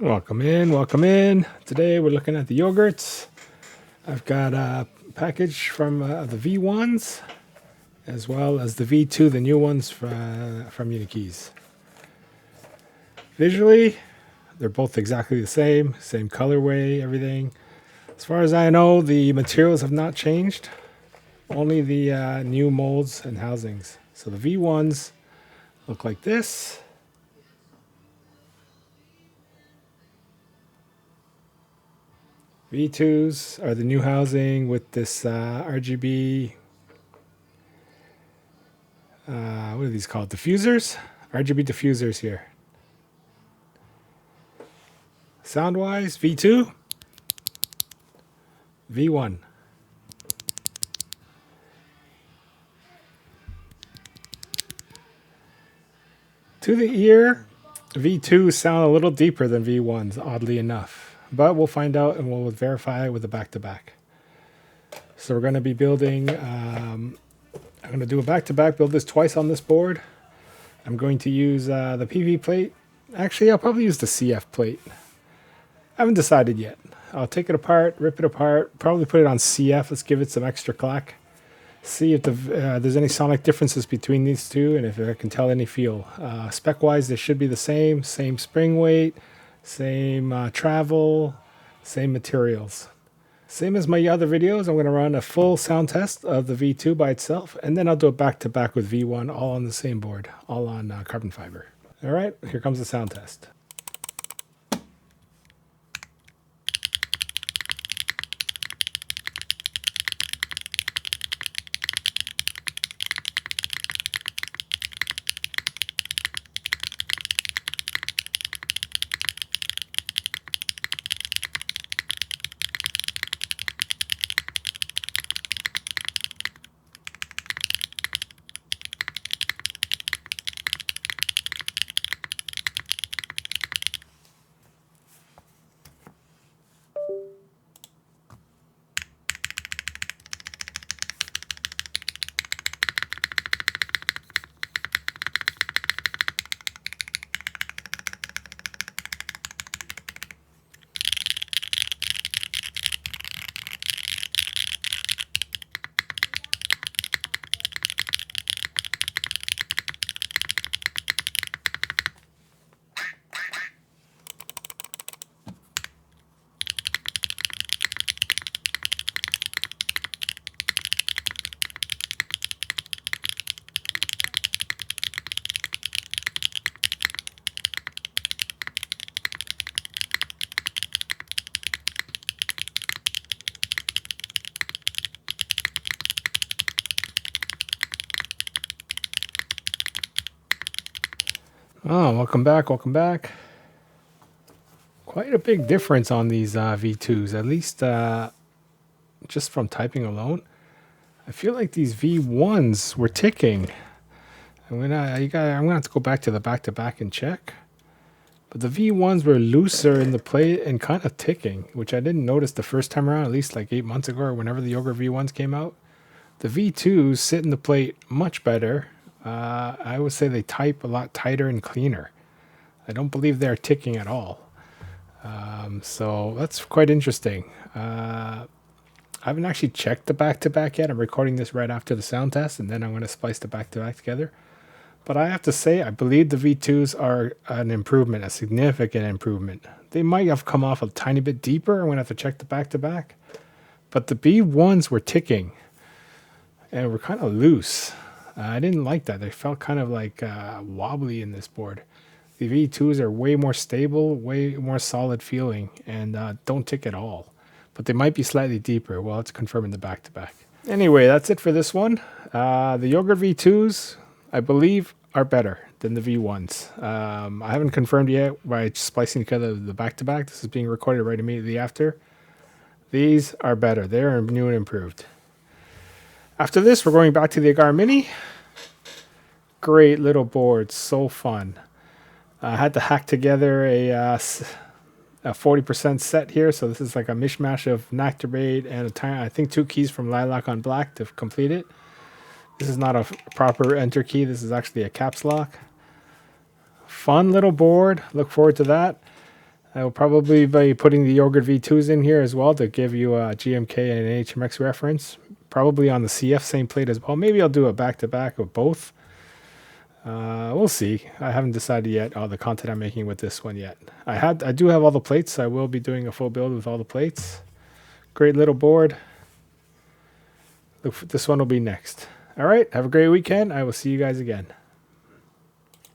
Welcome in, welcome in. Today we're looking at the yogurts. I've got a package from the V1s as well as the V2, the new ones from Unikeys. Visually, they're both exactly the same colorway, everything. As far as I know, the materials have not changed, only the new molds and housings. So the V1s look like this. V2s are the new housing with this RGB, what are these called? Diffusers? RGB diffusers here. Sound-wise, V2, V1. To the ear, V2s sound a little deeper than V1s, oddly enough. But we'll find out and we'll verify it with a back-to-back. So we're going to be building, I'm going to do a back-to-back, build this twice on this board. I'm going to use the PP plate. Actually, I'll probably use the CF plate. I haven't decided yet. I'll take it apart, rip it apart, probably put it on CF. Let's give it some extra clack. See if there's any sonic differences between these two and if I can tell any feel. Spec-wise, they should be the same spring weight, same travel, same materials. Same as my other videos, I'm going to run a full sound test of the V2 by itself, and then I'll do a back-to-back with V1, all on the same board, all on carbon fiber. All right, here comes the sound test. Oh, welcome back, welcome back. Quite a big difference on these V2s, at least just from typing alone. I feel like these V1s were ticking. I'm gonna have to go back to the back-to-back and check. But the V1s were looser in the plate and kind of ticking, which I didn't notice the first time around, at least like 8 months ago or whenever the Yogurt V1s came out. The V2s sit in the plate much better. I would say they type a lot tighter and cleaner. I don't believe they're ticking at all. So that's quite interesting. I haven't actually checked the back-to-back yet. I'm recording this right after the sound test, and then I'm going to splice the back-to-back together. But I have to say, I believe the V2s are an improvement, a significant improvement. They might have come off a tiny bit deeper. I'm going to have to check the back-to-back. But the V1s were ticking and were kind of loose. I didn't like that. They felt kind of like wobbly in this board. The V2s are way more stable, way more solid feeling, and don't tick at all. But they might be slightly deeper. Well, let's confirm in the back-to-back. Anyway, that's it for this one. The Yogurt V2s, I believe, are better than the V1s. I haven't confirmed yet by splicing together the back-to-back. This is being recorded right immediately after. These are better. They are new and improved. After this, we're going back to the Agar Mini. Great little board, so fun. I had to hack together a 40% set here, so this is like a mishmash of Nactibate and I think 2 keys from Lilac on Black to complete it. This is not a proper enter key, this is actually a caps lock. Fun little board, look forward to that. I will probably be putting the Yogurt V2s in here as well to give you a GMK and an HMX reference. Probably on the CF same plate as well. Maybe I'll do a back-to-back of both. We'll see. I haven't decided yet all the content I'm making with this one yet. I do have all the plates. I will be doing a full build with all the plates. Great little board. This one will be next. All right. Have a great weekend. I will see you guys again.